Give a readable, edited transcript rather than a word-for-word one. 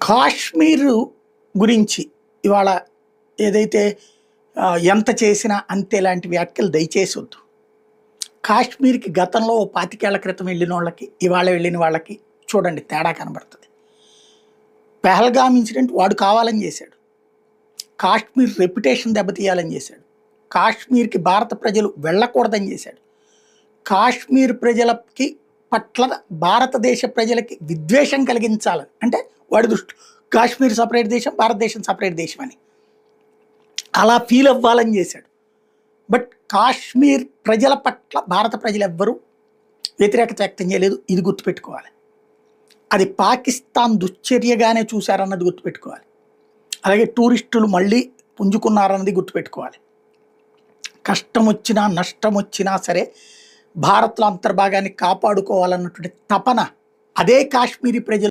కాశ్మీరు గురించి ఇవాళ ఏదైతే ఎంత చేసినా అంతే లాంటి వ్యాఖ్యలు దయచేసి వద్దు. కాశ్మీర్‌కి గతంలో ఓ 25 ఏళ్ల క్రితం వెళ్ళినోళ్ళకి, ఇవాళ వెళ్ళిన వాళ్ళకి చూడండి తేడా కనబడుతది. పెహల్గామ్ ఇన్సిడెంట్ వాడు కావాలని చేశాడు. కాశ్మీర్ రెప్యుటేషన్ దెబ్బతీయాలని చేశాడు. కాశ్మీర్‌కి భారత ప్రజలు వెళ్ళకూడదని చేశాడు. కాశ్మీర్ ప్రజలకి పట్ల భారతదేశ ప్రజలకి విద్వేషం కలిగించాలని, అంటే వాడి దృష్టిలో కాశ్మీర్ సపరేట్ దేశం, భారతదేశం సపరేట్ దేశం అని అలా ఫీల్ అవ్వాలని చేశాడు. బట్ కాశ్మీర్ ప్రజల పట్ల భారత ప్రజలు ఎవ్వరూ వ్యతిరేకత వ్యక్తం చేయలేదు. ఇది గుర్తుపెట్టుకోవాలి. అది పాకిస్తాన్ దుశ్చర్యగానే చూశారన్నది గుర్తుపెట్టుకోవాలి. అలాగే టూరిస్టులు మళ్ళీ పుంజుకున్నారన్నది గుర్తుపెట్టుకోవాలి. కష్టం వచ్చినా నష్టం వచ్చినా సరే భారత్లో అంతర్భాగాన్ని కాపాడుకోవాలన్నటువంటి తపన అదే కాశ్మీరీ ప్రజలు